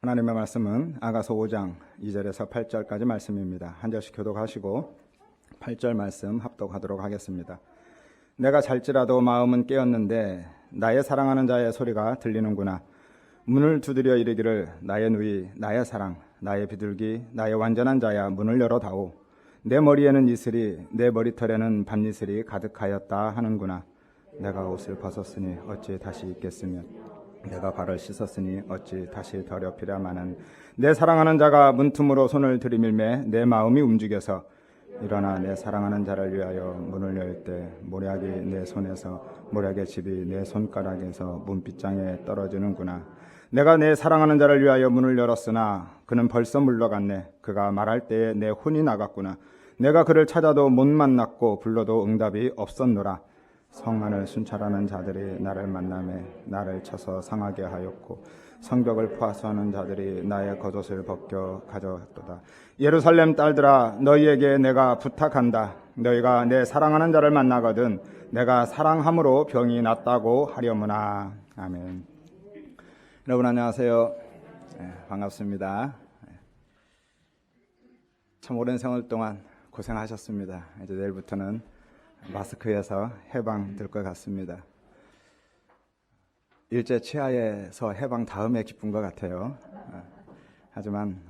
하나님의 말씀은 아가서 5장 2절에서 8절까지 말씀입니다. 한 절씩 교독하시고 8절 말씀 합독하도록 하겠습니다. 내가 잘지라도 마음은 깨었는데 나의 사랑하는 자의 소리가 들리는구나. 문을 두드려 이르기를 나의 누이 나의 사랑 나의 비둘기 나의 완전한 자야 문을 열어다오. 내 머리에는 이슬이 내 머리털에는 밤이슬이 가득하였다 하는구나. 내가 옷을 벗었으니 어찌 다시 입겠으며 내가 발을 씻었으니 어찌 다시 더럽히랴마는 내 사랑하는 자가 문틈으로 손을 들이밀매 내 마음이 움직여서 일어나 내 사랑하는 자를 위하여 문을 열 때 모략이 내 손에서 모략의 집이 내 손가락에서 문빗장에 떨어지는구나. 내가 내 사랑하는 자를 위하여 문을 열었으나 그는 벌써 물러갔네. 그가 말할 때에 내 혼이 나갔구나. 내가 그를 찾아도 못 만났고 불러도 응답이 없었노라. 성안을 순찰하는 자들이 나를 만나매 나를 쳐서 상하게 하였고 성벽을 포화수하는 자들이 나의 겉옷을 벗겨 가져갔도다. 예루살렘 딸들아, 너희에게 내가 부탁한다. 너희가 내 사랑하는 자를 만나거든 내가 사랑함으로 병이 낫다고 하려무나. 아멘. 여러분 안녕하세요. 반갑습니다. 참 오랜 세월 동안 고생하셨습니다. 이제 내일부터는 마스크에서 해방될 것 같습니다. 일제 치하에서 해방 다음에 기쁜 것 같아요. 하지만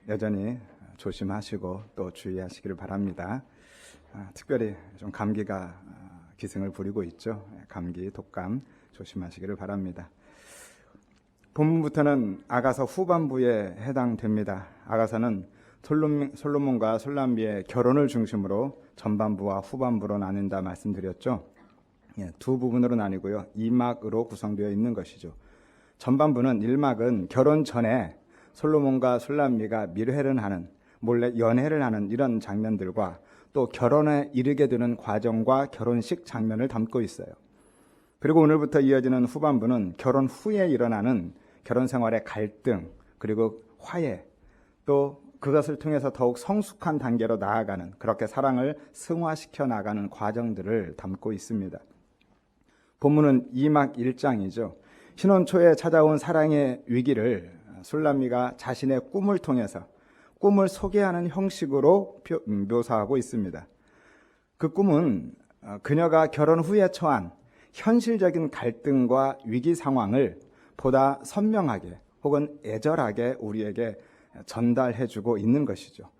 여전히 조심하시고 또 주의하시기를 바랍니다. 특별히 좀 감기가 기승을 부리고 있죠. 감기, 독감 조심하시기를 바랍니다. 본문부터는 아가서 후반부에 해당됩니다. 아가서는 솔로몬과 술람미의 결혼을 중심으로 전반부와 후반부로 나뉜다 말씀드렸죠. 두 부분으로 나뉘고요. 2막으로 구성되어 있는 것이죠. 전반부는 1막은 결혼 전에 솔로몬과 술람미가 밀회를 하는, 몰래 연애를 하는 이런 장면들과 또 결혼에 이르게 되는 과정과 결혼식 장면을 담고 있어요. 그리고 오늘부터 이어지는 후반부는 결혼 후에 일어나는 결혼 생활의 갈등, 그리고 화해, 또 그것을 통해서 더욱 성숙한 단계로 나아가는, 그렇게 사랑을 승화시켜 나가는 과정들을 담고 있습니다. 본문은 2막 1장이죠. 신혼 초에 찾아온 사랑의 위기를 술람미가 자신의 꿈을 통해서 꿈을 소개하는 형식으로 묘사하고 있습니다. 그 꿈은 그녀가 결혼 후에 처한 현실적인 갈등과 위기 상황을 보다 선명하게 혹은 애절하게 우리에게 전달해주고 있는 것이죠.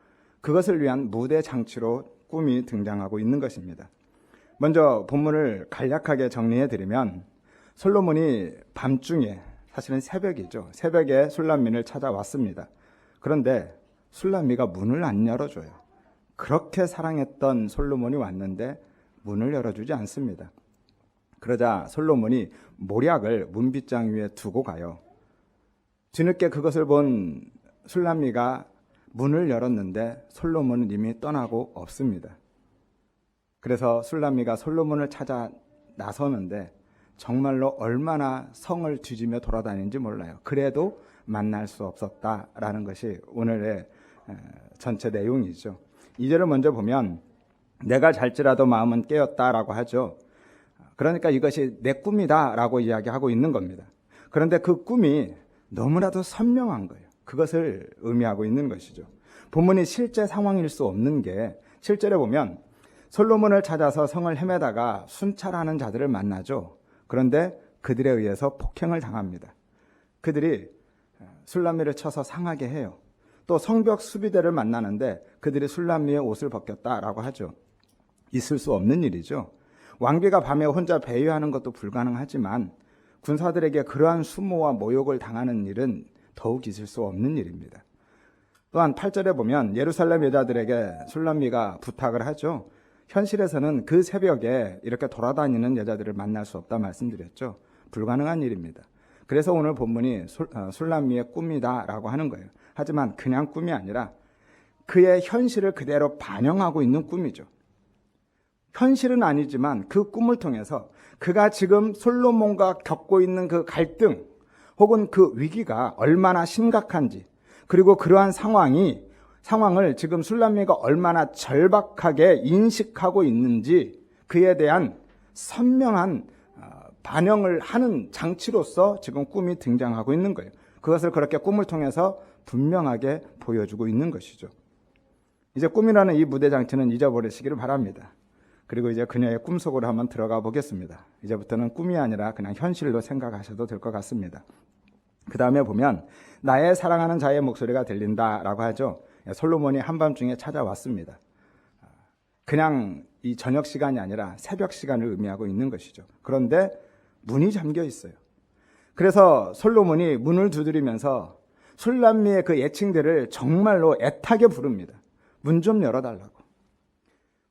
그것을 위한 무대 장치로 꿈이 등장하고 있는 것입니다. 먼저 본문을 간략하게 정리해드리면 솔로몬이 밤중에, 사실은 새벽이죠. 새벽에 술람미를 찾아왔습니다. 그런데 술람미가 문을 안 열어줘요. 그렇게 사랑했던 솔로몬이 왔는데 문을 열어주지 않습니다. 그러자 솔로몬이 모략을 문빗장 위에 두고 가요. 뒤늦게 그것을 본 술람미가 문을 열었는데 솔로몬은 이미 떠나고 없습니다. 그래서 술람미가 솔로몬을 찾아 나서는데 정말로 얼마나 성을 뒤지며 돌아다니는지 몰라요. 그래도 만날 수 없었다라는 것이 오늘의 전체 내용이죠. 2절을 먼저 보면 내가 잘지라도 마음은 깨었다라고 하죠. 그러니까 이것이 내 꿈이다라고 이야기하고 있는 겁니다. 그런데 그 꿈이 너무나도 선명한 거예요. 그것을 의미하고 있는 것이죠. 본문이 실제 상황일 수 없는 게 7절에 보면 솔로몬을 찾아서 성을 헤매다가 순찰하는 자들을 만나죠. 그런데 그들에 의해서 폭행을 당합니다. 그들이 술람미를 쳐서 상하게 해요. 또 성벽 수비대를 만나는데 그들이 술람미의 옷을 벗겼다라고 하죠. 있을 수 없는 일이죠. 왕비가 밤에 혼자 배회하는 것도 불가능하지만 군사들에게 그러한 수모와 모욕을 당하는 일은 더욱 있을 수 없는 일입니다. 또한 8절에 보면 예루살렘 여자들에게 술람미가 부탁을 하죠. 현실에서는 그 새벽에 이렇게 돌아다니는 여자들을 만날 수 없다 말씀드렸죠. 불가능한 일입니다. 그래서 오늘 본문이 술람미의 꿈이다라고 하는 거예요. 하지만 그냥 꿈이 아니라 그의 현실을 그대로 반영하고 있는 꿈이죠. 현실은 아니지만 그 꿈을 통해서 그가 지금 솔로몬과 겪고 있는 그 갈등 혹은 그 위기가 얼마나 심각한지, 그리고 그러한 상황을 지금 술람미가 얼마나 절박하게 인식하고 있는지 그에 대한 선명한 반영을 하는 장치로서 지금 꿈이 등장하고 있는 거예요. 그것을 그렇게 꿈을 통해서 분명하게 보여주고 있는 것이죠. 이제 꿈이라는 이 무대 장치는 잊어버리시기를 바랍니다. 그리고 이제 그녀의 꿈속으로 한번 들어가 보겠습니다. 이제부터는 꿈이 아니라 그냥 현실로 생각하셔도 될 것 같습니다. 그 다음에 보면 나의 사랑하는 자의 목소리가 들린다라고 하죠. 솔로몬이 한밤중에 찾아왔습니다. 그냥 이 저녁 시간이 아니라 새벽 시간을 의미하고 있는 것이죠. 그런데 문이 잠겨 있어요. 그래서 솔로몬이 문을 두드리면서 술람미의 그 애칭들을 정말로 애타게 부릅니다. 문 좀 열어달라고.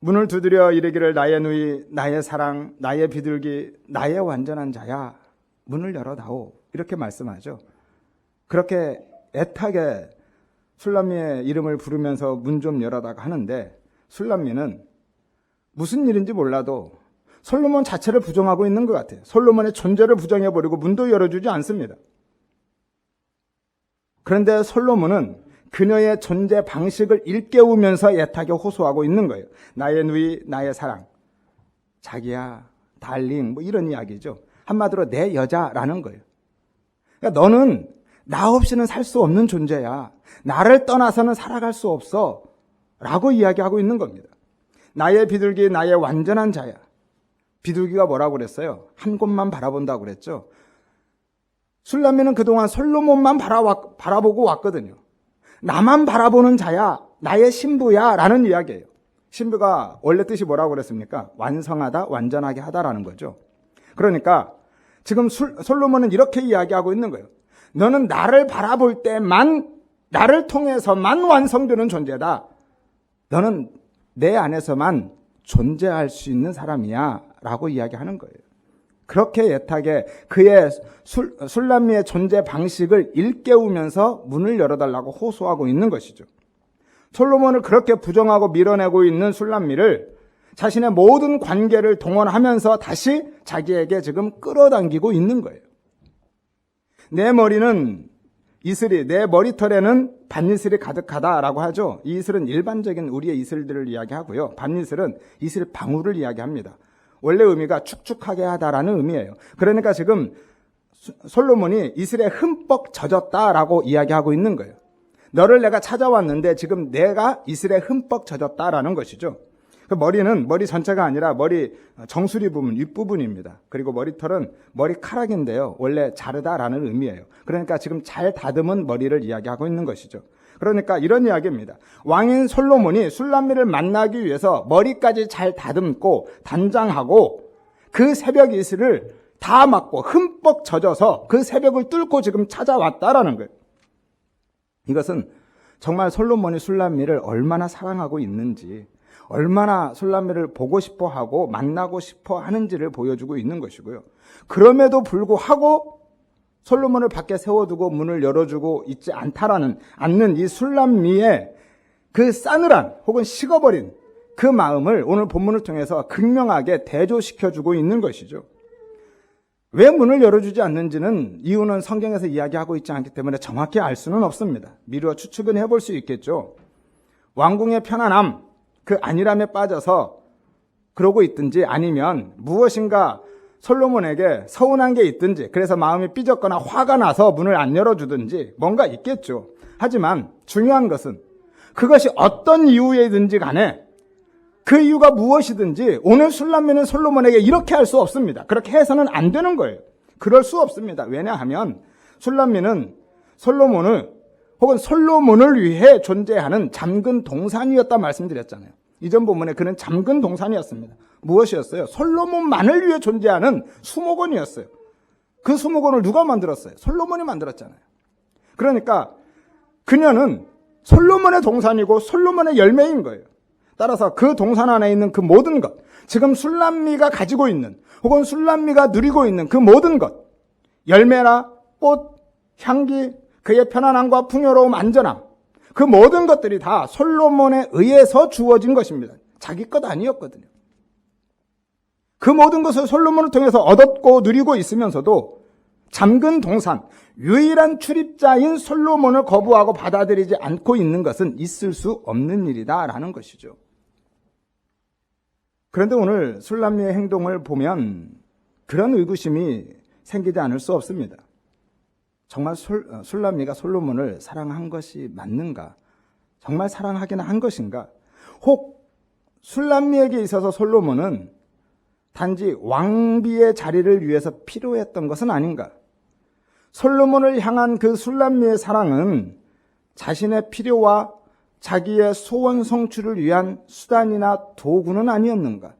문을 두드려 이르기를 나의 누이, 나의 사랑, 나의 비둘기, 나의 완전한 자야. 문을 열어다오. 이렇게 말씀하죠. 그렇게 애타게 술람미의 이름을 부르면서 문 좀 열어다가 하는데 술람미는 무슨 일인지 몰라도 솔로몬 자체를 부정하고 있는 것 같아요. 솔로몬의 존재를 부정해버리고 문도 열어주지 않습니다. 그런데 솔로몬은 그녀의 존재 방식을 일깨우면서 애타게 호소하고 있는 거예요. 나의 누이, 나의 사랑, 자기야, 달링, 뭐 이런 이야기죠. 한마디로 내 여자라는 거예요. 그러니까 너는 나 없이는 살 수 없는 존재야. 나를 떠나서는 살아갈 수 없어. 라고 이야기하고 있는 겁니다. 나의 비둘기, 나의 완전한 자야. 비둘기가 뭐라고 그랬어요? 한 곳만 바라본다고 그랬죠. 술람미는 그동안 솔로몬만 바라보고 왔거든요. 나만 바라보는 자야, 나의 신부야 라는 이야기예요. 신부가 원래 뜻이 뭐라고 그랬습니까? 완성하다, 완전하게 하다라는 거죠. 그러니까 지금 솔로몬은 이렇게 이야기하고 있는 거예요. 너는 나를 바라볼 때만, 나를 통해서만 완성되는 존재다. 너는 내 안에서만 존재할 수 있는 사람이야 라고 이야기하는 거예요. 그렇게 애타게 그의 술람미의 존재 방식을 일깨우면서 문을 열어달라고 호소하고 있는 것이죠. 솔로몬을 그렇게 부정하고 밀어내고 있는 술람미를 자신의 모든 관계를 동원하면서 다시 자기에게 지금 끌어당기고 있는 거예요. 내 머리는 이슬이, 내 머리털에는 밭이슬이 가득하다라고 하죠. 이 이슬은 일반적인 우리의 이슬들을 이야기하고요. 밭이슬은 이슬 방울을 이야기합니다. 원래 의미가 축축하게 하다라는 의미예요. 그러니까 지금 솔로몬이 이슬에 흠뻑 젖었다라고 이야기하고 있는 거예요. 너를 내가 찾아왔는데 지금 내가 이슬에 흠뻑 젖었다라는 것이죠. 그 머리는 머리 전체가 아니라 머리 정수리 부분, 윗부분입니다. 그리고 머리털은 머리카락인데요. 원래 자르다라는 의미예요. 그러니까 지금 잘 다듬은 머리를 이야기하고 있는 것이죠. 그러니까 이런 이야기입니다. 왕인 솔로몬이 술람미를 만나기 위해서 머리까지 잘 다듬고 단장하고 그 새벽 이슬을 다 맞고 흠뻑 젖어서 그 새벽을 뚫고 지금 찾아왔다라는 거예요. 이것은 정말 솔로몬이 술람미를 얼마나 사랑하고 있는지, 얼마나 술람미를 보고 싶어 하고 만나고 싶어 하는지를 보여주고 있는 것이고요. 그럼에도 불구하고 솔로몬을 밖에 세워두고 문을 열어주고 있지 않는 이 술람미의 그 싸늘한 혹은 식어버린 그 마음을 오늘 본문을 통해서 극명하게 대조시켜주고 있는 것이죠. 왜 문을 열어주지 않는지는 이유는 성경에서 이야기하고 있지 않기 때문에 정확히 알 수는 없습니다. 미루어 추측은 해볼 수 있겠죠. 왕궁의 편안함, 그 안일함에 빠져서 그러고 있든지 아니면 무엇인가 솔로몬에게 서운한 게 있든지 그래서 마음이 삐졌거나 화가 나서 문을 안 열어주든지 뭔가 있겠죠. 하지만 중요한 것은 그것이 어떤 이유이든지 간에 그 이유가 무엇이든지 오늘 술람미는 솔로몬에게 이렇게 할 수 없습니다. 그렇게 해서는 안 되는 거예요. 그럴 수 없습니다. 왜냐하면 술람미는 솔로몬을 혹은 솔로몬을 위해 존재하는 잠근 동산이었다 말씀드렸잖아요. 이전 본문에 그는 잠근 동산이었습니다. 무엇이었어요? 솔로몬만을 위해 존재하는 수목원이었어요. 그 수목원을 누가 만들었어요? 솔로몬이 만들었잖아요. 그러니까 그녀는 솔로몬의 동산이고 솔로몬의 열매인 거예요. 따라서 그 동산 안에 있는 그 모든 것, 지금 술람미가 가지고 있는 혹은 술람미가 누리고 있는 그 모든 것, 열매나 꽃, 향기, 그의 편안함과 풍요로움, 안전함, 그 모든 것들이 다 솔로몬에 의해서 주어진 것입니다. 자기 것 아니었거든요. 그 모든 것을 솔로몬을 통해서 얻었고 누리고 있으면서도 잠근 동산, 유일한 출입자인 솔로몬을 거부하고 받아들이지 않고 있는 것은 있을 수 없는 일이다라는 것이죠. 그런데 오늘 술람미의 행동을 보면 그런 의구심이 생기지 않을 수 없습니다. 정말 술람미가 솔로몬을 사랑한 것이 맞는가? 정말 사랑하긴 한 것인가? 혹 술람미에게 있어서 솔로몬은 단지 왕비의 자리를 위해서 필요했던 것은 아닌가? 솔로몬을 향한 그 술람미의 사랑은 자신의 필요와 자기의 소원 성취를 위한 수단이나 도구는 아니었는가?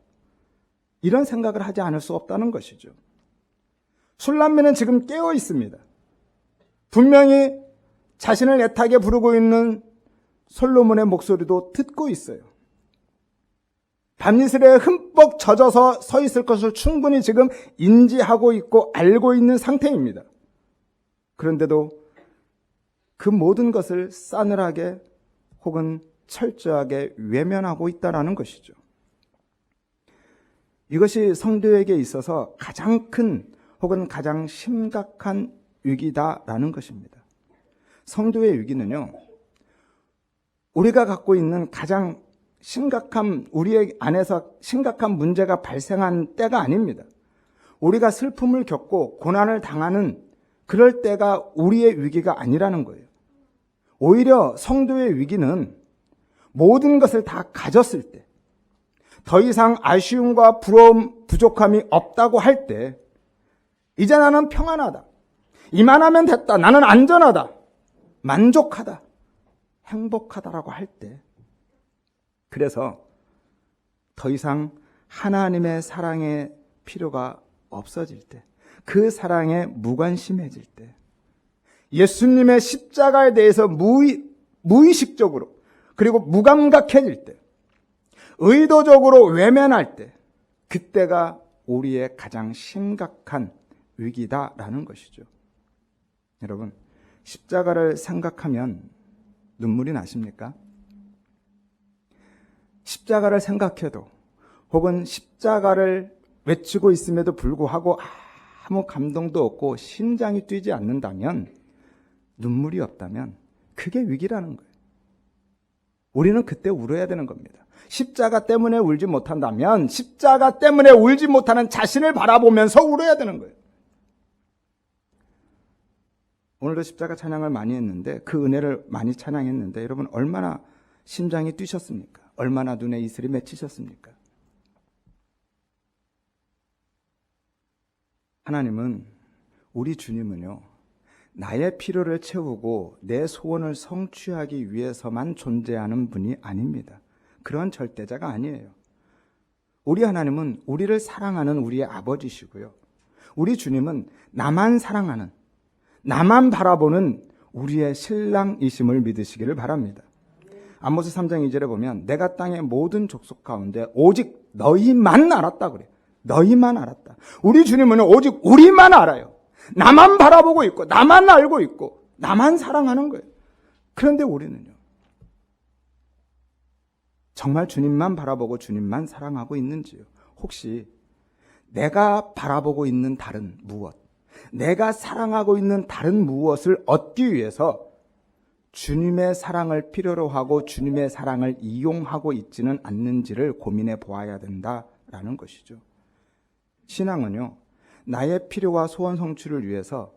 이런 생각을 하지 않을 수 없다는 것이죠. 술람미는 지금 깨어 있습니다. 분명히 자신을 애타게 부르고 있는 솔로몬의 목소리도 듣고 있어요. 밤이슬에 흠뻑 젖어서 서 있을 것을 충분히 지금 인지하고 있고 알고 있는 상태입니다. 그런데도 그 모든 것을 싸늘하게 혹은 철저하게 외면하고 있다는 것이죠. 이것이 성도에게 있어서 가장 큰 혹은 가장 심각한 위기다라는 것입니다. 성도의 위기는요, 우리가 갖고 있는 가장 우리 안에서 심각한 문제가 발생한 때가 아닙니다. 우리가 슬픔을 겪고 고난을 당하는 그럴 때가 우리의 위기가 아니라는 거예요. 오히려 성도의 위기는 모든 것을 다 가졌을 때, 더 이상 아쉬움과 부러움, 부족함이 없다고 할 때, 이제 나는 평안하다. 이만하면 됐다. 나는 안전하다. 만족하다. 행복하다라고 할 때, 그래서 더 이상 하나님의 사랑의 필요가 없어질 때, 그 사랑에 무관심해질 때, 예수님의 십자가에 대해서 무의식적으로 그리고 무감각해질 때, 의도적으로 외면할 때, 그때가 우리의 가장 심각한 위기다라는 것이죠. 여러분, 십자가를 생각하면 눈물이 나십니까? 십자가를 생각해도 혹은 십자가를 외치고 있음에도 불구하고 아무 감동도 없고 심장이 뛰지 않는다면, 눈물이 없다면 그게 위기라는 거예요. 우리는 그때 울어야 되는 겁니다. 십자가 때문에 울지 못한다면 십자가 때문에 울지 못하는 자신을 바라보면서 울어야 되는 거예요. 오늘도 십자가 찬양을 많이 했는데, 그 은혜를 많이 찬양했는데, 여러분 얼마나 심장이 뛰셨습니까? 얼마나 눈에 이슬이 맺히셨습니까? 하나님은, 우리 주님은요, 나의 필요를 채우고 내 소원을 성취하기 위해서만 존재하는 분이 아닙니다. 그런 절대자가 아니에요. 우리 하나님은 우리를 사랑하는 우리의 아버지시고요, 우리 주님은 나만 사랑하는, 나만 바라보는 우리의 신랑이심을 믿으시기를 바랍니다. 아모스 3장 2절에 보면 내가 땅의 모든 족속 가운데 오직 너희만 알았다 그래요. 너희만 알았다. 우리 주님은 오직 우리만 알아요. 나만 바라보고 있고 나만 알고 있고 나만 사랑하는 거예요. 그런데 우리는요, 정말 주님만 바라보고 주님만 사랑하고 있는지요? 혹시 내가 바라보고 있는 다른 무엇, 내가 사랑하고 있는 다른 무엇을 얻기 위해서 주님의 사랑을 필요로 하고 주님의 사랑을 이용하고 있지는 않는지를 고민해 보아야 된다라는 것이죠. 신앙은요, 나의 필요와 소원 성취를 위해서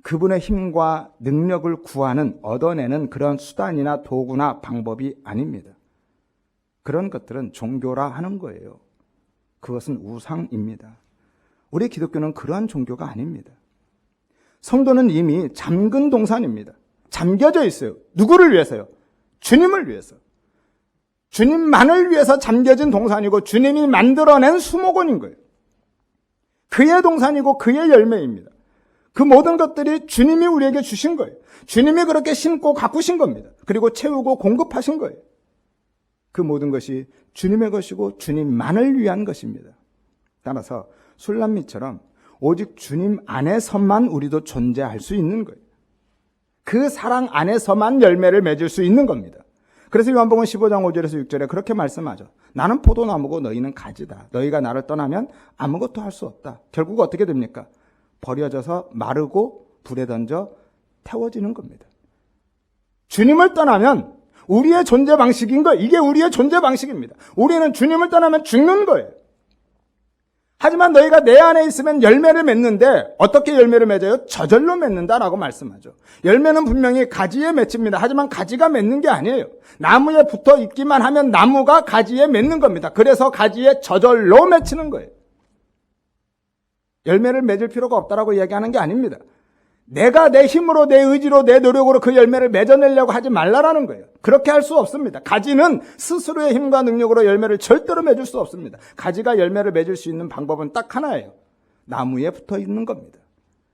그분의 힘과 능력을 구하는, 얻어내는 그런 수단이나 도구나 방법이 아닙니다. 그런 것들은 종교라 하는 거예요. 그것은 우상입니다. 우리 기독교는 그러한 종교가 아닙니다. 성도는 이미 잠근 동산입니다. 잠겨져 있어요. 누구를 위해서요? 주님을 위해서. 주님만을 위해서 잠겨진 동산이고 주님이 만들어낸 수목원인 거예요. 그의 동산이고 그의 열매입니다. 그 모든 것들이 주님이 우리에게 주신 거예요. 주님이 그렇게 심고 가꾸신 겁니다. 그리고 채우고 공급하신 거예요. 그 모든 것이 주님의 것이고 주님만을 위한 것입니다. 따라서 술람미처럼 오직 주님 안에서만 우리도 존재할 수 있는 거예요. 그 사랑 안에서만 열매를 맺을 수 있는 겁니다. 그래서 요한복음 15장 5절에서 6절에 그렇게 말씀하죠. 나는 포도나무고 너희는 가지다. 너희가 나를 떠나면 아무것도 할 수 없다. 결국 어떻게 됩니까? 버려져서 마르고 불에 던져 태워지는 겁니다. 주님을 떠나면 우리의 존재 방식인 거예요. 이게 우리의 존재 방식입니다. 우리는 주님을 떠나면 죽는 거예요. 하지만 너희가 내 안에 있으면 열매를 맺는데 어떻게 열매를 맺어요? 저절로 맺는다라고 말씀하죠. 열매는 분명히 가지에 맺힙니다. 하지만 가지가 맺는 게 아니에요. 나무에 붙어 있기만 하면 나무가 가지에 맺는 겁니다. 그래서 가지에 저절로 맺히는 거예요. 열매를 맺을 필요가 없다라고 이야기하는 게 아닙니다. 내가 내 힘으로, 내 의지로, 내 노력으로 그 열매를 맺어내려고 하지 말라라는 거예요. 그렇게 할 수 없습니다. 가지는 스스로의 힘과 능력으로 열매를 절대로 맺을 수 없습니다. 가지가 열매를 맺을 수 있는 방법은 딱 하나예요. 나무에 붙어 있는 겁니다.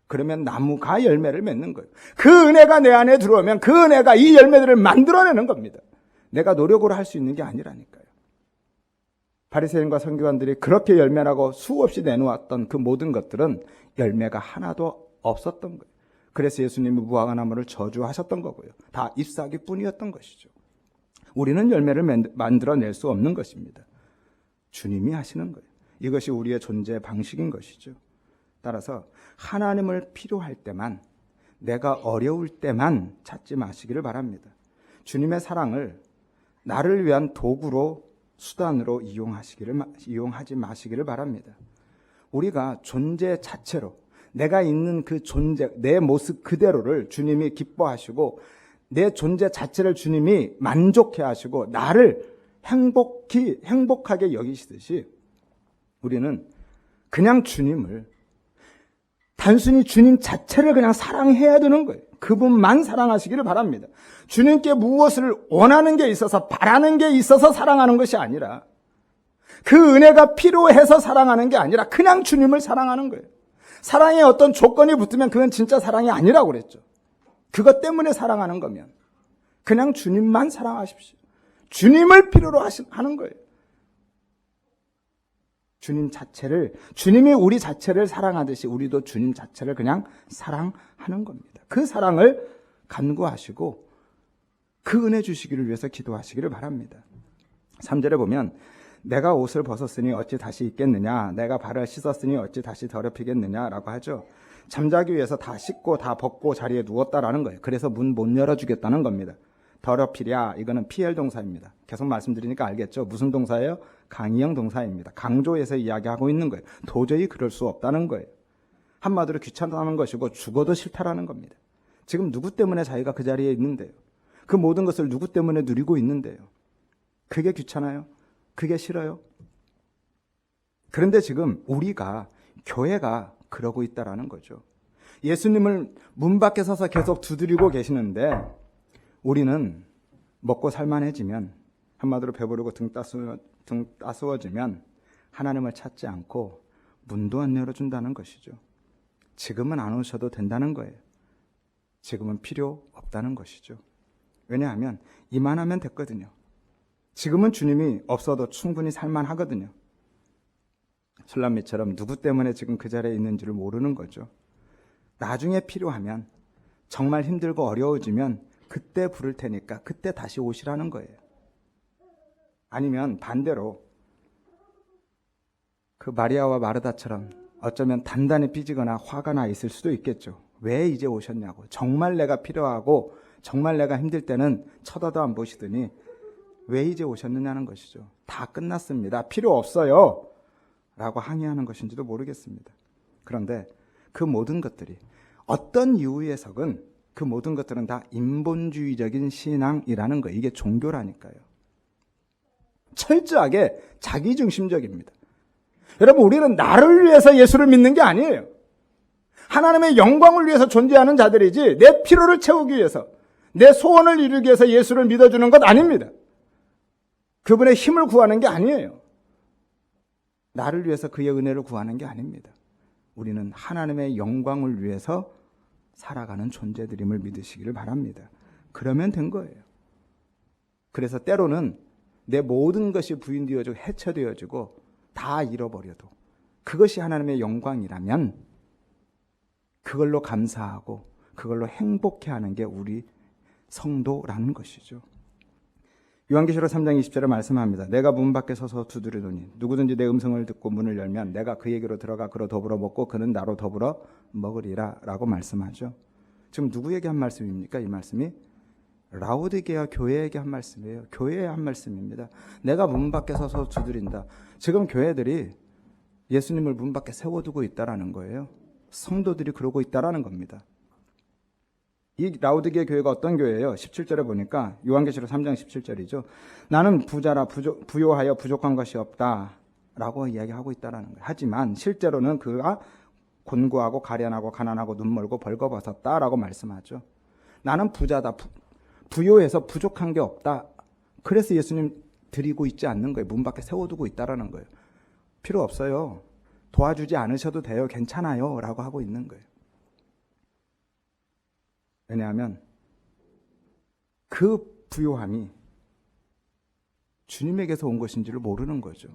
그러면 나무가 열매를 맺는 거예요. 그 은혜가 내 안에 들어오면 그 은혜가 이 열매들을 만들어내는 겁니다. 내가 노력으로 할 수 있는 게 아니라니까요. 바리새인과 선교관들이 그렇게 열매라고 수없이 내놓았던 그 모든 것들은 열매가 하나도 없었던 거예요. 그래서 예수님이 무화과나무를 저주하셨던 거고요. 다 잎사귀뿐이었던 것이죠. 우리는 열매를 만들어낼 수 없는 것입니다. 주님이 하시는 거예요. 이것이 우리의 존재 방식인 것이죠. 따라서 하나님을 필요할 때만, 내가 어려울 때만 찾지 마시기를 바랍니다. 주님의 사랑을 나를 위한 도구로, 수단으로 이용하지 마시기를 바랍니다. 우리가 존재 자체로, 내가 있는 그 존재, 내 모습 그대로를 주님이 기뻐하시고 내 존재 자체를 주님이 만족해 하시고 나를 행복하게 여기시듯이 우리는 그냥 주님을, 단순히 주님 자체를 그냥 사랑해야 되는 거예요. 그분만 사랑하시기를 바랍니다. 주님께 무엇을 원하는 게 있어서, 바라는 게 있어서 사랑하는 것이 아니라, 그 은혜가 필요해서 사랑하는 게 아니라 그냥 주님을 사랑하는 거예요. 사랑에 어떤 조건이 붙으면 그건 진짜 사랑이 아니라고 그랬죠. 그것 때문에 사랑하는 거면 그냥 주님만 사랑하십시오. 주님을 필요로 하는 거예요. 주님 자체를, 주님이 우리 자체를 사랑하듯이 우리도 주님 자체를 그냥 사랑하는 겁니다. 그 사랑을 간구하시고 그 은혜 주시기를 위해서 기도하시기를 바랍니다. 3절에 보면 내가 옷을 벗었으니 어찌 다시 입겠느냐, 내가 발을 씻었으니 어찌 다시 더럽히겠느냐라고 하죠. 잠자기 위해서 다 씻고 다 벗고 자리에 누웠다라는 거예요. 그래서 문 못 열어주겠다는 겁니다. 더럽히랴, 이거는 PL 동사입니다. 계속 말씀드리니까 알겠죠? 무슨 동사예요? 강의형 동사입니다. 강조해서 이야기하고 있는 거예요. 도저히 그럴 수 없다는 거예요. 한마디로 귀찮다는 것이고 죽어도 싫다라는 겁니다. 지금 누구 때문에 자기가 그 자리에 있는데요? 그 모든 것을 누구 때문에 누리고 있는데요? 그게 귀찮아요? 그게 싫어요? 그런데 지금 우리가, 교회가 그러고 있다라는 거죠. 예수님을 문 밖에 서서 계속 두드리고 계시는데 우리는 먹고 살만해지면, 한마디로 배부르고 등 따스워지면 하나님을 찾지 않고 문도 안 열어준다는 것이죠. 지금은 안 오셔도 된다는 거예요. 지금은 필요 없다는 것이죠. 왜냐하면 이만하면 됐거든요. 지금은 주님이 없어도 충분히 살만하거든요. 술람미처럼 누구 때문에 지금 그 자리에 있는지를 모르는 거죠. 나중에 필요하면, 정말 힘들고 어려워지면 그때 부를 테니까 그때 다시 오시라는 거예요. 아니면 반대로 그 마리아와 마르다처럼 어쩌면 단단히 삐지거나 화가 나 있을 수도 있겠죠. 왜 이제 오셨냐고. 정말 내가 필요하고 정말 내가 힘들 때는 쳐다도 안 보시더니 왜 이제 오셨느냐는 것이죠. 다 끝났습니다. 필요 없어요. 라고 항의하는 것인지도 모르겠습니다. 그런데 그 모든 것들이 어떤 이유에서건 그 모든 것들은 다 인본주의적인 신앙이라는 거예요. 이게 종교라니까요. 철저하게 자기중심적입니다. 여러분, 우리는 나를 위해서 예수를 믿는 게 아니에요. 하나님의 영광을 위해서 존재하는 자들이지 내 필요를 채우기 위해서, 내 소원을 이루기 위해서 예수를 믿어주는 것 아닙니다. 그분의 힘을 구하는 게 아니에요. 나를 위해서 그의 은혜를 구하는 게 아닙니다. 우리는 하나님의 영광을 위해서 살아가는 존재들임을 믿으시기를 바랍니다. 그러면 된 거예요. 그래서 때로는 내 모든 것이 부인되어지고 해체되어지고 다 잃어버려도 그것이 하나님의 영광이라면 그걸로 감사하고 그걸로 행복해하는 게 우리 성도라는 것이죠. 요한계시록 3장 20절에 말씀합니다. 내가 문 밖에 서서 두드리노니 누구든지 내 음성을 듣고 문을 열면 내가 그에게로 들어가 그로 더불어 먹고 그는 나로 더불어 먹으리라 라고 말씀하죠. 지금 누구에게 한 말씀입니까? 이 말씀이 라오디게아 교회에게 한 말씀이에요. 교회에 한 말씀입니다. 내가 문 밖에 서서 두드린다. 지금 교회들이 예수님을 문 밖에 세워두고 있다라는 거예요. 성도들이 그러고 있다라는 겁니다. 이 라우디게 교회가 어떤 교회예요? 17절에 보니까 요한계시록 3장 17절이죠. 나는 부자라 부요하여 부족한 것이 없다라고 이야기하고 있다라는 거예요. 하지만 실제로는 그가 곤고하고 가련하고 가난하고 눈멀고 벌거벗었다라고 말씀하죠. 나는 부자다. 부요해서 부족한 게 없다. 그래서 예수님 드리고 있지 않는 거예요. 문 밖에 세워두고 있다라는 거예요. 필요 없어요. 도와주지 않으셔도 돼요. 괜찮아요. 라고 하고 있는 거예요. 왜냐하면 그 부요함이 주님에게서 온 것인지를 모르는 거죠.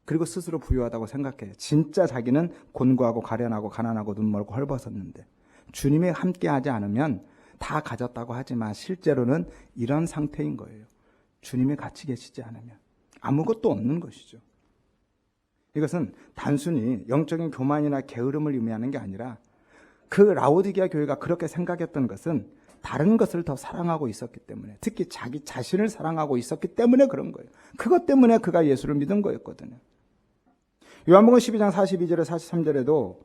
그리고 스스로 부유하다고 생각해요. 진짜 자기는 곤고하고 가련하고 가난하고 눈멀고 헐벗었는데 주님이 함께하지 않으면 다 가졌다고 하지만 실제로는 이런 상태인 거예요. 주님이 같이 계시지 않으면 아무것도 없는 것이죠. 이것은 단순히 영적인 교만이나 게으름을 의미하는 게 아니라 그 라오디게아 교회가 그렇게 생각했던 것은 다른 것을 더 사랑하고 있었기 때문에, 특히 자기 자신을 사랑하고 있었기 때문에 그런 거예요. 그것 때문에 그가 예수를 믿은 거였거든요. 요한복음 12장 42절에 43절에도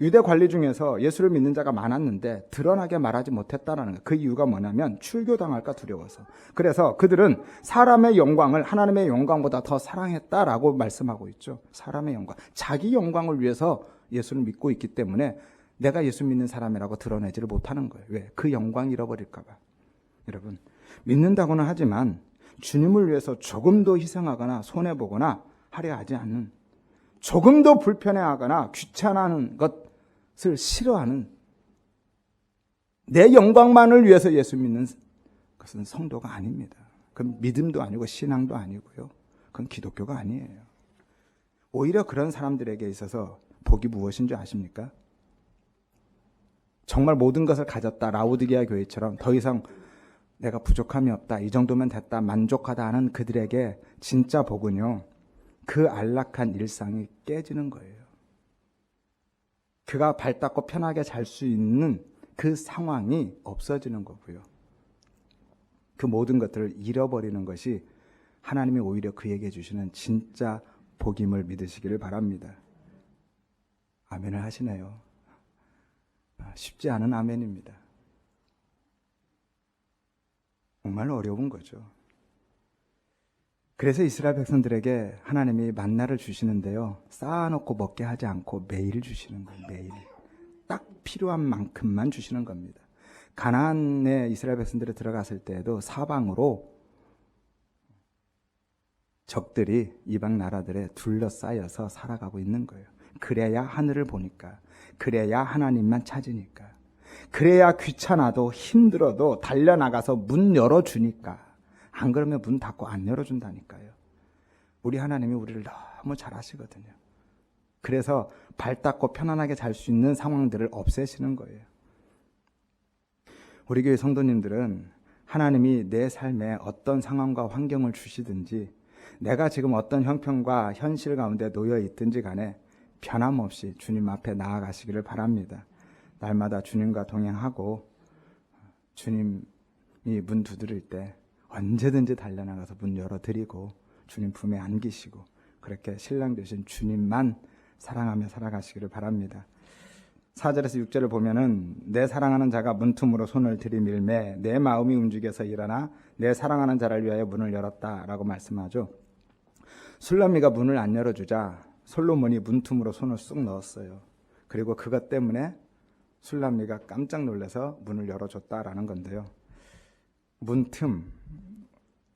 유대 관리 중에서 예수를 믿는 자가 많았는데 드러나게 말하지 못했다는 거예요. 그 이유가 뭐냐면 출교당할까 두려워서. 그래서 그들은 사람의 영광을 하나님의 영광보다 더 사랑했다라고 말씀하고 있죠. 사람의 영광. 자기 영광을 위해서 예수를 믿고 있기 때문에 내가 예수 믿는 사람이라고 드러내지를 못하는 거예요. 왜? 그 영광 잃어버릴까 봐. 여러분, 믿는다고는 하지만 주님을 위해서 조금도 희생하거나 손해보거나 하려 하지 않는, 조금도 불편해하거나 귀찮아하는 것을 싫어하는, 내 영광만을 위해서 예수 믿는 것은 성도가 아닙니다. 그건 믿음도 아니고 신앙도 아니고요. 그건 기독교가 아니에요. 오히려 그런 사람들에게 있어서 복이 무엇인 줄 아십니까? 정말 모든 것을 가졌다. 라오디게아 교회처럼 더 이상 내가 부족함이 없다. 이 정도면 됐다. 만족하다 하는 그들에게 진짜 복은요. 그 안락한 일상이 깨지는 거예요. 그가 발 닦고 편하게 잘 수 있는 그 상황이 없어지는 거고요. 그 모든 것들을 잃어버리는 것이 하나님이 오히려 그에게 주시는 진짜 복임을 믿으시기를 바랍니다. 아멘을 하시네요. 쉽지 않은 아멘입니다. 정말 어려운 거죠. 그래서 이스라엘 백성들에게 하나님이 만나를 주시는데요. 쌓아놓고 먹게 하지 않고 매일 주시는 거예요. 매일. 딱 필요한 만큼만 주시는 겁니다. 가나안에 이스라엘 백성들이 들어갔을 때에도 사방으로 적들이 이방 나라들에 둘러싸여서 살아가고 있는 거예요. 그래야 하늘을 보니까, 그래야 하나님만 찾으니까, 그래야 귀찮아도 힘들어도 달려나가서 문 열어주니까, 안 그러면 문 닫고 안 열어준다니까요. 우리 하나님이 우리를 너무 잘 아시거든요. 그래서 발 닦고 편안하게 잘 수 있는 상황들을 없애시는 거예요. 우리 교회 성도님들은 하나님이 내 삶에 어떤 상황과 환경을 주시든지, 내가 지금 어떤 형편과 현실 가운데 놓여 있든지 간에 변함없이 주님 앞에 나아가시기를 바랍니다. 날마다 주님과 동행하고 주님이 문 두드릴 때 언제든지 달려나가서 문 열어드리고 주님 품에 안기시고 그렇게 신랑 되신 주님만 사랑하며 살아가시기를 바랍니다. 4절에서 6절을 보면은 내 사랑하는 자가 문틈으로 손을 들이밀매 내 마음이 움직여서 일어나 내 사랑하는 자를 위하여 문을 열었다라고 말씀하죠. 술람미가 문을 안 열어주자 솔로몬이 문틈으로 손을 쑥 넣었어요. 그리고 그것 때문에 술람미가 깜짝 놀라서 문을 열어줬다라는 건데요. 문틈,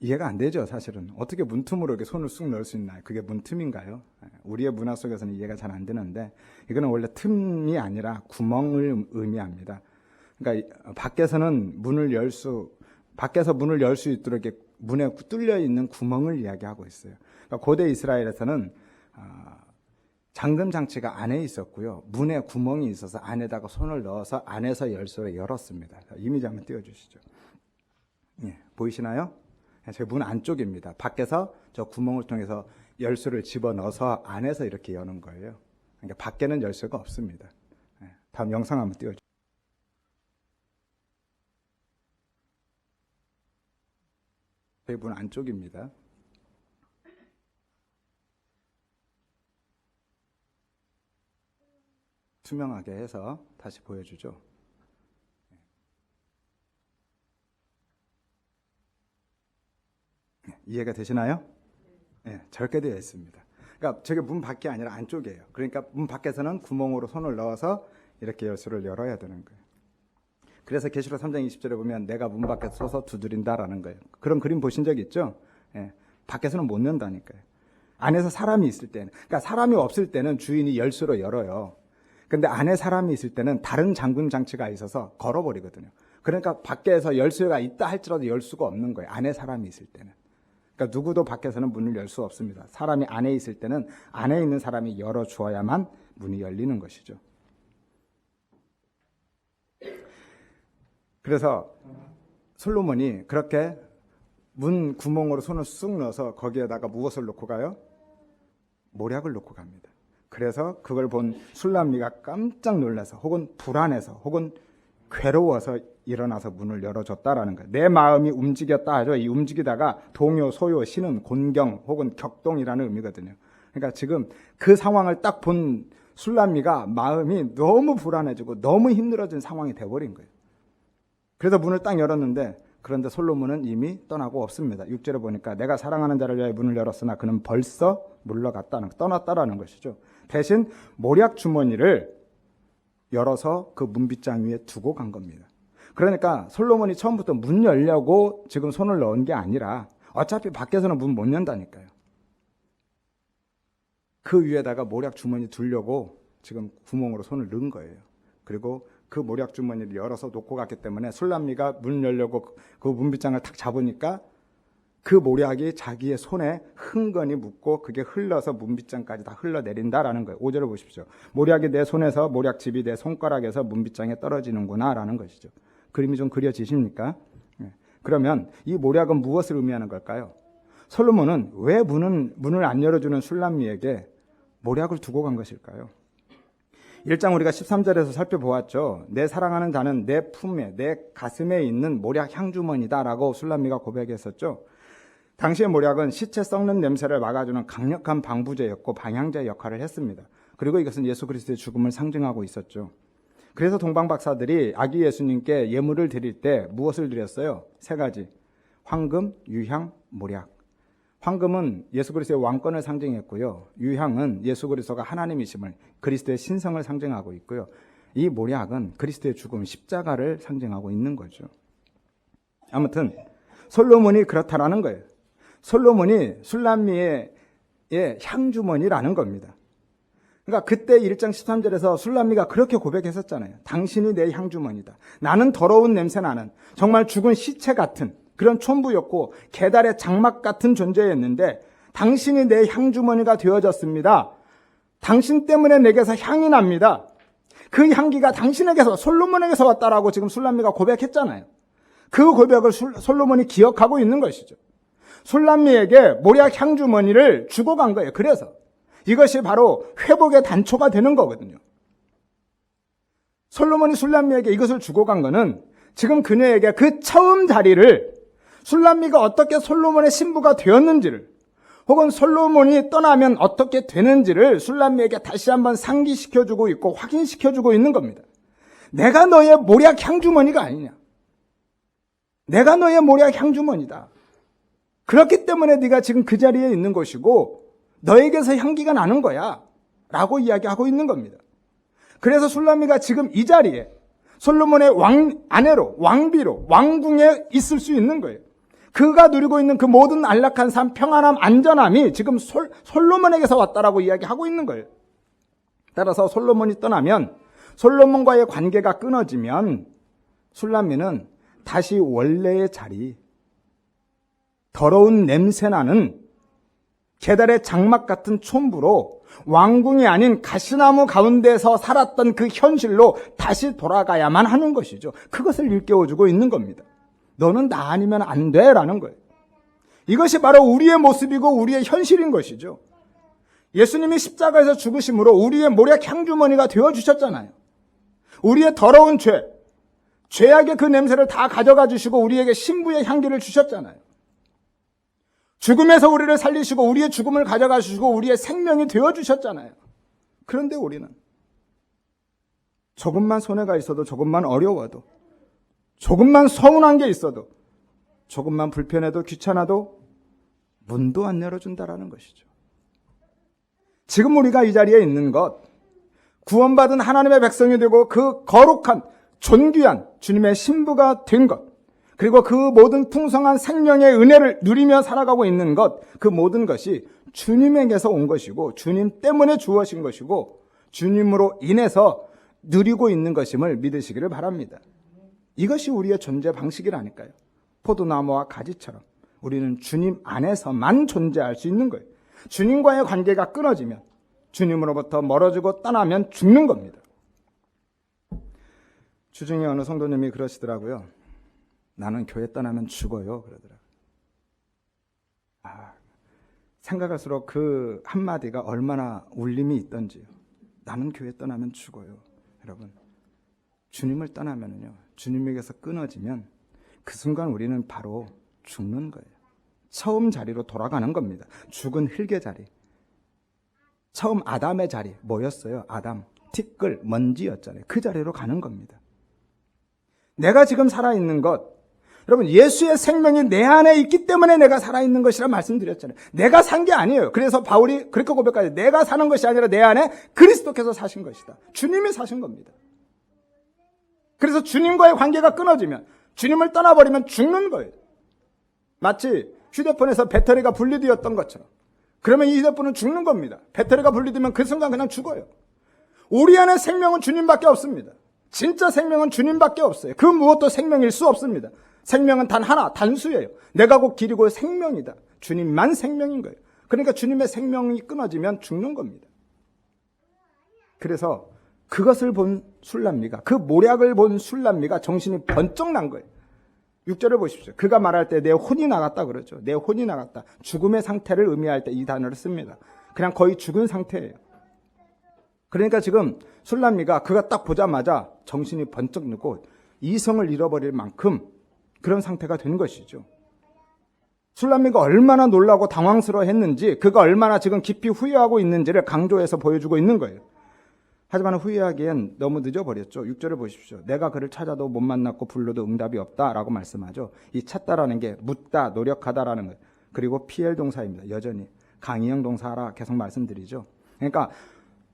이해가 안 되죠, 사실은. 어떻게 문틈으로 이렇게 손을 쑥 넣을 수 있나요? 그게 문틈인가요? 우리의 문화 속에서는 이해가 잘 안 되는데, 이거는 원래 틈이 아니라 구멍을 의미합니다. 그러니까 밖에서 문을 열 수 있도록 이렇게 문에 뚫려 있는 구멍을 이야기하고 있어요. 그러니까 고대 이스라엘에서는 잠금 장치가 안에 있었고요. 문에 구멍이 있어서 안에다가 손을 넣어서 안에서 열쇠를 열었습니다. 이미지 한번 띄워주시죠. 예, 보이시나요? 제 문 안쪽입니다. 밖에서 저 구멍을 통해서 열쇠를 집어넣어서 안에서 이렇게 여는 거예요. 그러니까 밖에는 열쇠가 없습니다. 예, 다음 영상 한번 띄워주시죠. 제 문 안쪽입니다. 투명하게 해서 다시 보여주죠. 이해가 되시나요? 네, 절개 되어 있습니다. 그러니까 저게 문 밖이 아니라 안쪽이에요. 그러니까 문 밖에서는 구멍으로 손을 넣어서 이렇게 열쇠를 열어야 되는 거예요. 그래서 계시록 3장 20절에 보면 내가 문 밖에 서서 두드린다라는 거예요. 그런 그림 보신 적 있죠? 예, 밖에서는 못 연다니까요. 안에서 사람이 있을 때는, 그러니까 사람이 없을 때는 주인이 열쇠로 열어요. 근데 안에 사람이 있을 때는 다른 잠금 장치가 있어서 걸어버리거든요. 그러니까 밖에서 열쇠가 있다 할지라도 열 수가 없는 거예요. 안에 사람이 있을 때는. 그러니까 누구도 밖에서는 문을 열 수 없습니다. 사람이 안에 있을 때는 안에 있는 사람이 열어주어야만 문이 열리는 것이죠. 그래서 솔로몬이 그렇게 문 구멍으로 손을 쑥 넣어서 거기에다가 무엇을 놓고 가요? 모략을 놓고 갑니다. 그래서 그걸 본 술람미가 깜짝 놀라서 혹은 불안해서 혹은 괴로워서 일어나서 문을 열어줬다라는 거예요. 내 마음이 움직였다 하죠. 이 움직이다가 동요, 소요, 신음, 곤경 혹은 격동이라는 의미거든요. 그러니까 지금 그 상황을 딱 본 술람미가 마음이 너무 불안해지고 너무 힘들어진 상황이 돼버린 거예요. 그래서 문을 딱 열었는데 그런데 솔로몬은 이미 떠나고 없습니다. 6절에 보니까 내가 사랑하는 자를 위하여 문을 열었으나 그는 벌써 떠났다라는 것이죠. 대신 모략 주머니를 열어서 그 문빗장 위에 두고 간 겁니다. 그러니까 솔로몬이 처음부터 문 열려고 지금 손을 넣은 게 아니라 어차피 밖에서는 문 못 연다니까요. 그 위에다가 모략 주머니 두려고 지금 구멍으로 손을 넣은 거예요. 그리고 그 모략 주머니를 열어서 놓고 갔기 때문에 술람미가 문 열려고 그 문빗장을 탁 잡으니까 그 모략이 자기의 손에 흥건히 묻고 그게 흘러서 문빗장까지 다 흘러내린다라는 거예요. 5절을 보십시오. 모략이 내 손에서 모략집이 내 손가락에서 문빗장에 떨어지는구나 라는 것이죠. 그림이 좀 그려지십니까? 그러면 이 모략은 무엇을 의미하는 걸까요? 솔로몬은 왜 문을 안 열어주는 술람미에게 모략을 두고 간 것일까요? 1장 우리가 13절에서 살펴보았죠. 내 사랑하는 자는 내 품에 내 가슴에 있는 모략 향주머니다라고 술람미가 고백했었죠. 당시의 모략은 시체 썩는 냄새를 막아주는 강력한 방부제였고 방향제 역할을 했습니다. 그리고 이것은 예수 그리스도의 죽음을 상징하고 있었죠. 그래서 동방박사들이 아기 예수님께 예물을 드릴 때 무엇을 드렸어요? 3가지. 황금, 유향, 모략. 황금은 예수 그리스도의 왕권을 상징했고요. 유향은 예수 그리스도가 하나님이심을, 그리스도의 신성을 상징하고 있고요. 이 모략은 그리스도의 죽음, 십자가를 상징하고 있는 거죠. 아무튼 솔로몬이 그렇다라는 거예요. 솔로몬이 술람미의 향주머니라는 겁니다. 그러니까 그때 1장 13절에서 술람미가 그렇게 고백했었잖아요. 당신이 내 향주머니다. 나는 더러운 냄새 나는 정말 죽은 시체 같은 그런 촌부였고 계달의 장막 같은 존재였는데 당신이 내 향주머니가 되어졌습니다. 당신 때문에 내게서 향이 납니다. 그 향기가 당신에게서 솔로몬에게서 왔다라고 지금 술람미가 고백했잖아요. 그 고백을 솔로몬이 기억하고 있는 것이죠. 술람미에게 모략 향주머니를 주고 간 거예요. 그래서 이것이 바로 회복의 단초가 되는 거거든요. 솔로몬이 술람미에게 이것을 주고 간 거는 지금 그녀에게 그 처음 자리를 술람미가 어떻게 솔로몬의 신부가 되었는지를 혹은 솔로몬이 떠나면 어떻게 되는지를 술람미에게 다시 한번 상기시켜주고 있고 확인시켜주고 있는 겁니다. 내가 너의 모략 향주머니가 아니냐. 내가 너의 모략 향주머니다. 그렇기 때문에 네가 지금 그 자리에 있는 것이고 너에게서 향기가 나는 거야 라고 이야기하고 있는 겁니다. 그래서 술람미가 지금 이 자리에 솔로몬의 아내로 왕비로 왕궁에 있을 수 있는 거예요. 그가 누리고 있는 그 모든 안락한 삶, 평안함, 안전함이 지금 솔로몬에게서 왔다라고 이야기하고 있는 거예요. 따라서 솔로몬이 떠나면 솔로몬과의 관계가 끊어지면 술람미는 다시 원래의 자리, 더러운 냄새나는 계달의 장막 같은 촌부로 왕궁이 아닌 가시나무 가운데서 살았던 그 현실로 다시 돌아가야만 하는 것이죠. 그것을 일깨워주고 있는 겁니다. 너는 나 아니면 안 돼 라는 거예요. 이것이 바로 우리의 모습이고 우리의 현실인 것이죠. 예수님이 십자가에서 죽으심으로 우리의 모략 향주머니가 되어주셨잖아요. 우리의 더러운 죄악의 그 냄새를 다 가져가 주시고 우리에게 신부의 향기를 주셨잖아요. 죽음에서 우리를 살리시고 우리의 죽음을 가져가 주시고 우리의 생명이 되어주셨잖아요. 그런데 우리는 조금만 손해가 있어도, 조금만 어려워도, 조금만 서운한 게 있어도, 조금만 불편해도 귀찮아도 문도 안 열어준다라는 것이죠. 지금 우리가 이 자리에 있는 것, 구원받은 하나님의 백성이 되고 그 거룩한 존귀한 주님의 신부가 된 것, 그리고 그 모든 풍성한 생명의 은혜를 누리며 살아가고 있는 것, 그 모든 것이 주님에게서 온 것이고 주님 때문에 주어진 것이고 주님으로 인해서 누리고 있는 것임을 믿으시기를 바랍니다. 이것이 우리의 존재 방식이라니까요. 포도나무와 가지처럼 우리는 주님 안에서만 존재할 수 있는 거예요. 주님과의 관계가 끊어지면, 주님으로부터 멀어지고 떠나면 죽는 겁니다. 주중에 어느 성도님이 그러시더라고요. 나는 교회 떠나면 죽어요, 그러더라고요. 생각할수록 그 한마디가 얼마나 울림이 있던지요. 나는 교회 떠나면 죽어요. 여러분, 주님을 떠나면요, 주님에게서 끊어지면 그 순간 우리는 바로 죽는 거예요. 처음 자리로 돌아가는 겁니다. 죽은 흙의 자리. 처음 아담의 자리 뭐였어요? 아담, 티끌, 먼지였잖아요. 그 자리로 가는 겁니다. 내가 지금 살아있는 것, 여러분, 예수의 생명이 내 안에 있기 때문에 내가 살아있는 것이라 말씀드렸잖아요. 내가 산 게 아니에요. 그래서 바울이 그렇게 고백하죠. 내가 사는 것이 아니라 내 안에 그리스도께서 사신 것이다. 주님이 사신 겁니다. 그래서 주님과의 관계가 끊어지면, 주님을 떠나버리면 죽는 거예요. 마치 휴대폰에서 배터리가 분리되었던 것처럼. 그러면 이 휴대폰은 죽는 겁니다. 배터리가 분리되면 그 순간 그냥 죽어요. 우리 안에 생명은 주님밖에 없습니다. 진짜 생명은 주님밖에 없어요. 그 무엇도 생명일 수 없습니다. 생명은 단 하나, 단수예요. 내가 곧 길이고 생명이다. 주님만 생명인 거예요. 그러니까 주님의 생명이 끊어지면 죽는 겁니다. 그래서 그것을 본 술람미가, 그 모략을 본 술람미가 정신이 번쩍 난 거예요. 6절을 보십시오. 그가 말할 때 내 혼이 나갔다 그러죠. 내 혼이 나갔다. 죽음의 상태를 의미할 때 이 단어를 씁니다. 그냥 거의 죽은 상태예요. 그러니까 지금 술람미가 그가 딱 보자마자 정신이 번쩍 느고 이성을 잃어버릴 만큼 그런 상태가 된 것이죠. 술람미가 얼마나 놀라고 당황스러워했는지, 그가 얼마나 지금 깊이 후회하고 있는지를 강조해서 보여주고 있는 거예요. 하지만 후회하기엔 너무 늦어버렸죠. 6절을 보십시오. 내가 그를 찾아도 못 만났고 불러도 응답이 없다라고 말씀하죠. 이 찾다라는 게 묻다, 노력하다라는 거예요. 그리고 PL 동사입니다. 여전히 강의형 동사라 계속 말씀드리죠. 그러니까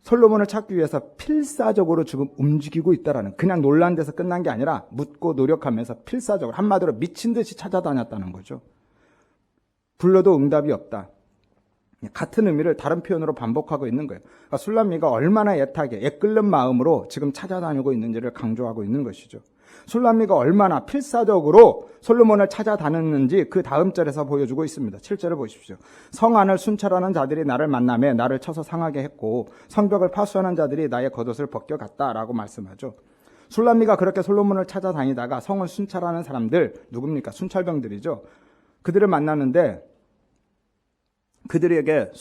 솔로몬을 찾기 위해서 필사적으로 지금 움직이고 있다라는, 그냥 놀란 데서 끝난 게 아니라 묻고 노력하면서 필사적으로, 한마디로 미친 듯이 찾아다녔다는 거죠. 불러도 응답이 없다. 같은 의미를 다른 표현으로 반복하고 있는 거예요. 그러니까 술람미가 얼마나 애타게 애끓는 마음으로 지금 찾아다니고 있는지를 강조하고 있는 것이죠. 술람미가 얼마나 필사적으로 솔로몬을 찾아다녔는지 그 다음 절에서 보여주고 있습니다. 7절을 보십시오. 성 안을 순찰하는 자들이 나를 만나매 나를 쳐서 상하게 했고 성벽을 파수하는 자들이 나의 겉옷을 벗겨갔다라고 말씀하죠. 술람미가 그렇게 솔로몬을 찾아다니다가 성을 순찰하는 사람들, 누굽니까? 순찰병들이죠. 그들을 만나는데 그들에게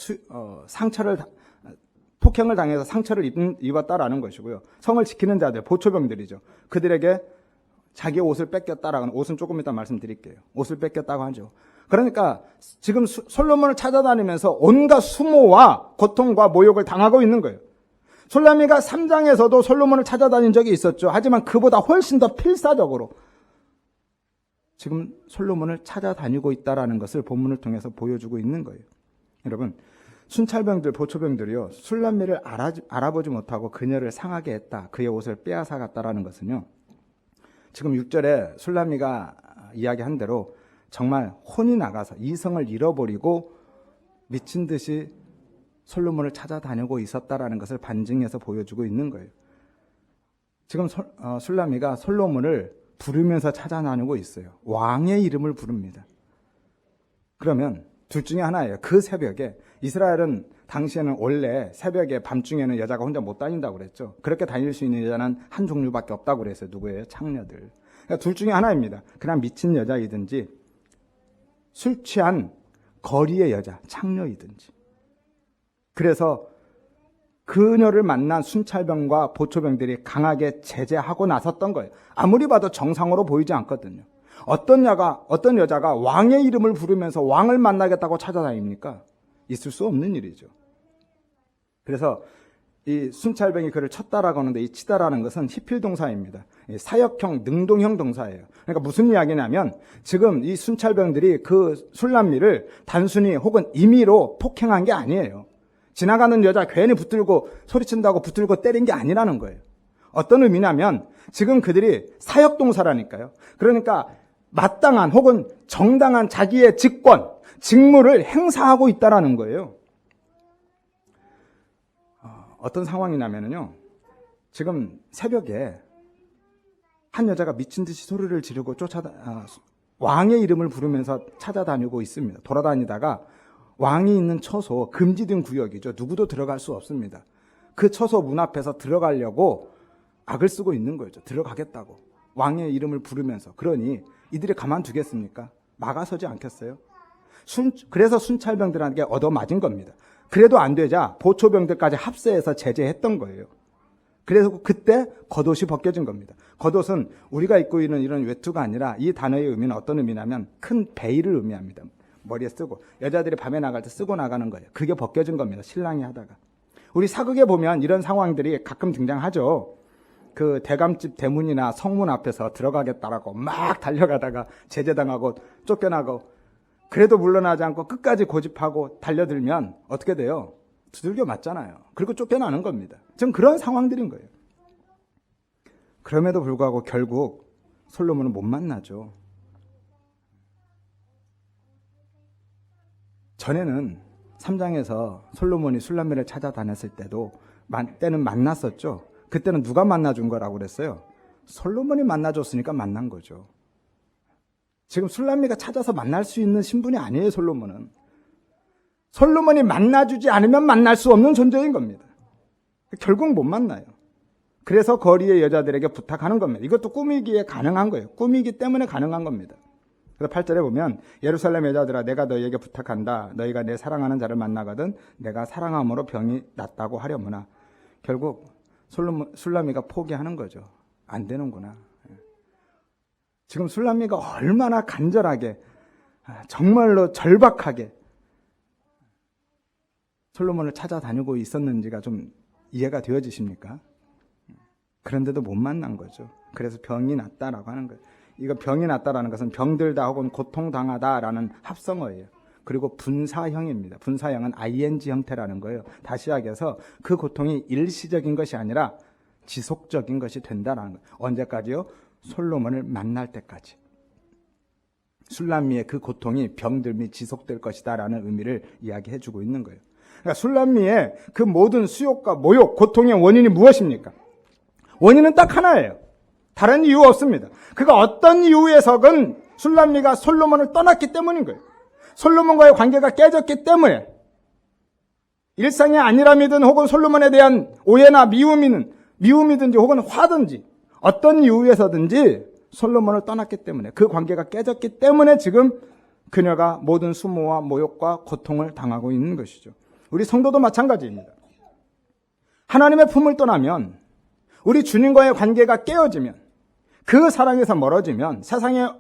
폭행을 당해서 상처를 입었다라는 것이고요. 성을 지키는 자들, 보초병들이죠. 그들에게 자기 옷을 뺏겼다라는, 옷은 조금 이따 말씀드릴게요. 옷을 뺏겼다고 하죠. 그러니까 지금 솔로몬을 찾아다니면서 온갖 수모와 고통과 모욕을 당하고 있는 거예요. 술람미가 3장에서도 솔로몬을 찾아다닌 적이 있었죠. 하지만 그보다 훨씬 더 필사적으로 지금 솔로몬을 찾아다니고 있다라는 것을 본문을 통해서 보여주고 있는 거예요. 여러분, 순찰병들, 보초병들이요, 술람미를 알아보지 못하고 그녀를 상하게 했다, 그의 옷을 빼앗아갔다라는 것은요, 지금 6절에 술람미가 이야기한 대로 정말 혼이 나가서 이성을 잃어버리고 미친 듯이 솔로몬을 찾아다니고 있었다라는 것을 반증해서 보여주고 있는 거예요. 지금 술람미가 솔로몬을 부르면서 찾아다니고 있어요. 왕의 이름을 부릅니다. 그러면 둘 중에 하나예요. 그 새벽에, 이스라엘은 당시에는 원래 새벽에 밤중에는 여자가 혼자 못 다닌다고 그랬죠. 그렇게 다닐 수 있는 여자는 한 종류밖에 없다고 그랬어요. 누구예요? 창녀들. 그러니까 둘 중에 하나입니다. 그냥 미친 여자이든지 술 취한 거리의 여자, 창녀이든지. 그래서 그녀를 만난 순찰병과 보초병들이 강하게 제재하고 나섰던 거예요. 아무리 봐도 정상으로 보이지 않거든요. 어떤 여자가 왕의 이름을 부르면서 왕을 만나겠다고 찾아다닙니까? 있을 수 없는 일이죠. 그래서 이 순찰병이 그를 쳤다라고 하는데 이 치다라는 것은 히필 동사입니다. 사역형, 능동형 동사예요. 그러니까 무슨 이야기냐면 지금 이 순찰병들이 그 술람미를 단순히 혹은 임의로 폭행한 게 아니에요. 지나가는 여자 괜히 붙들고 소리친다고 붙들고 때린 게 아니라는 거예요. 어떤 의미냐면 지금 그들이 사역 동사라니까요. 그러니까 마땅한 혹은 정당한 자기의 직권, 직무를 행사하고 있다라는 거예요. 어떤 상황이냐면요. 지금 새벽에 한 여자가 미친 듯이 소리를 지르고 왕의 이름을 부르면서 찾아다니고 있습니다. 돌아다니다가 왕이 있는 처소, 금지된 구역이죠. 누구도 들어갈 수 없습니다. 그 처소 문 앞에서 들어가려고 악을 쓰고 있는 거죠. 들어가겠다고. 왕의 이름을 부르면서. 그러니 이들이 가만두겠습니까? 막아서지 않겠어요? 그래서 순찰병들에게 얻어맞은 겁니다. 그래도 안 되자 보초병들까지 합세해서 제재했던 거예요. 그래서 그때 겉옷이 벗겨진 겁니다. 겉옷은 우리가 입고 있는 이런 외투가 아니라 이 단어의 의미는 어떤 의미냐면 큰 베일을 의미합니다. 머리에 쓰고 여자들이 밤에 나갈 때 쓰고 나가는 거예요. 그게 벗겨진 겁니다. 신랑이 하다가. 우리 사극에 보면 이런 상황들이 가끔 등장하죠. 그 대감집 대문이나 성문 앞에서 들어가겠다라고 막 달려가다가 제재당하고 쫓겨나고 그래도 물러나지 않고 끝까지 고집하고 달려들면 어떻게 돼요? 두들겨 맞잖아요. 그리고 쫓겨나는 겁니다. 지금 그런 상황들인 거예요. 그럼에도 불구하고 결국 솔로몬은 못 만나죠. 전에는 3장에서 솔로몬이 술람미를 찾아다녔을 때는 만났었죠. 그때는 누가 만나준 거라고 그랬어요? 솔로몬이 만나줬으니까 만난 거죠. 지금 술람미가 찾아서 만날 수 있는 신분이 아니에요, 솔로몬은. 솔로몬이 만나주지 않으면 만날 수 없는 존재인 겁니다. 결국 못 만나요. 그래서 거리의 여자들에게 부탁하는 겁니다. 이것도 꾸미기에 가능한 거예요. 꾸미기 때문에 가능한 겁니다. 그래서 8절에 보면 예루살렘 여자들아 내가 너희에게 부탁한다. 너희가 내 사랑하는 자를 만나거든 내가 사랑함으로 병이 낫다고 하려무나. 결국 술람미가 포기하는 거죠. 안 되는구나. 지금 술람미가 얼마나 간절하게 정말로 절박하게 솔로몬을 찾아다니고 있었는지가 좀 이해가 되어지십니까? 그런데도 못 만난 거죠. 그래서 병이 낫다라고 하는 거예요. 이거 병이 낫다라는 것은 병들다 혹은 고통당하다라는 합성어예요. 그리고 분사형입니다. 분사형은 ing 형태라는 거예요. 다시 이야기해서 그 고통이 일시적인 것이 아니라 지속적인 것이 된다라는 거예요. 언제까지요? 솔로몬을 만날 때까지. 술람미의 그 고통이 병들미 지속될 것이다라는 의미를 이야기해주고 있는 거예요. 그러니까 술람미의 그 모든 수욕과 모욕, 고통의 원인이 무엇입니까? 원인은 딱 하나예요. 다른 이유 없습니다. 그가 어떤 이유에서건 술람미가 솔로몬을 떠났기 때문인 거예요. 솔로몬과의 관계가 깨졌기 때문에 일상의 안일함이든 혹은 솔로몬에 대한 오해나 미움이든지 혹은 화든지 어떤 이유에서든지 솔로몬을 떠났기 때문에 그 관계가 깨졌기 때문에 지금 그녀가 모든 수모와 모욕과 고통을 당하고 있는 것이죠. 우리 성도도 마찬가지입니다. 하나님의 품을 떠나면 우리 주님과의 관계가 깨어지면 그 사랑에서 멀어지면 세상의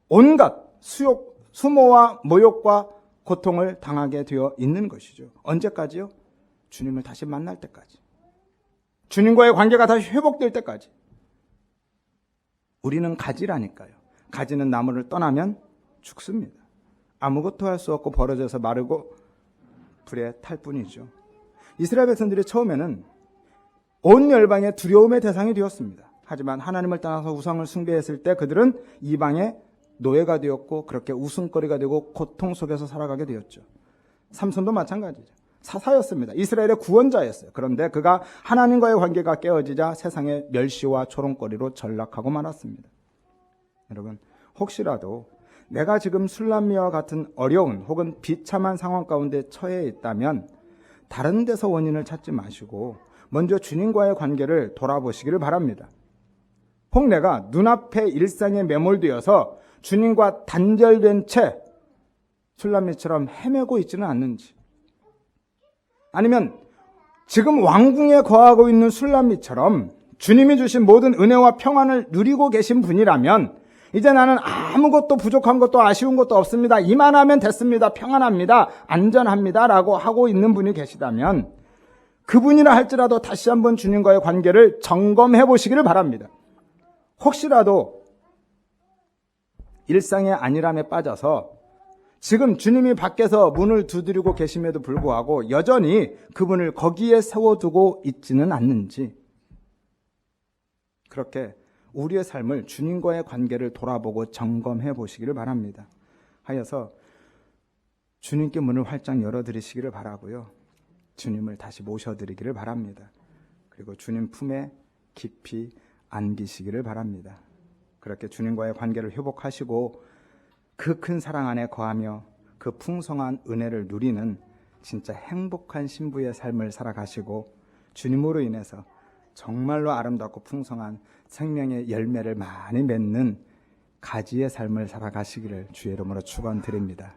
온갖 수모와 모욕과 고통을 당하게 되어 있는 것이죠. 언제까지요? 주님을 다시 만날 때까지. 주님과의 관계가 다시 회복될 때까지. 우리는 가지라니까요. 가지는 나무를 떠나면 죽습니다. 아무것도 할 수 없고 벌어져서 마르고 불에 탈 뿐이죠. 이스라엘 백성들이 처음에는 온 열방의 두려움의 대상이 되었습니다. 하지만 하나님을 떠나서 우상을 숭배했을 때 그들은 이방의 노예가 되었고 그렇게 웃음거리가 되고 고통 속에서 살아가게 되었죠. 삼손도 마찬가지죠. 사사였습니다. 이스라엘의 구원자였어요. 그런데 그가 하나님과의 관계가 깨어지자 세상의 멸시와 조롱거리로 전락하고 말았습니다. 여러분, 혹시라도 내가 지금 술람미와 같은 어려운 혹은 비참한 상황 가운데 처해 있다면 다른 데서 원인을 찾지 마시고 먼저 주님과의 관계를 돌아보시기를 바랍니다. 혹 내가 눈앞의 일상에 매몰되어서 주님과 단절된 채 술람미처럼 헤매고 있지는 않는지, 아니면 지금 왕궁에 거하고 있는 술람미처럼 주님이 주신 모든 은혜와 평안을 누리고 계신 분이라면 이제 나는 아무것도 부족한 것도 아쉬운 것도 없습니다. 이만하면 됐습니다. 평안합니다. 안전합니다. 라고 하고 있는 분이 계시다면 그분이라 할지라도 다시 한번 주님과의 관계를 점검해 보시기를 바랍니다. 혹시라도 일상의 안일함에 빠져서 지금 주님이 밖에서 문을 두드리고 계심에도 불구하고 여전히 그분을 거기에 세워두고 있지는 않는지, 그렇게 우리의 삶을 주님과의 관계를 돌아보고 점검해 보시기를 바랍니다. 하여서 주님께 문을 활짝 열어드리시기를 바라고요. 주님을 다시 모셔드리기를 바랍니다. 그리고 주님 품에 깊이 안기시기를 바랍니다. 그렇게 주님과의 관계를 회복하시고 그 큰 사랑 안에 거하며 그 풍성한 은혜를 누리는 진짜 행복한 신부의 삶을 살아가시고 주님으로 인해서 정말로 아름답고 풍성한 생명의 열매를 많이 맺는 가지의 삶을 살아가시기를 주의 이름으로 축원드립니다.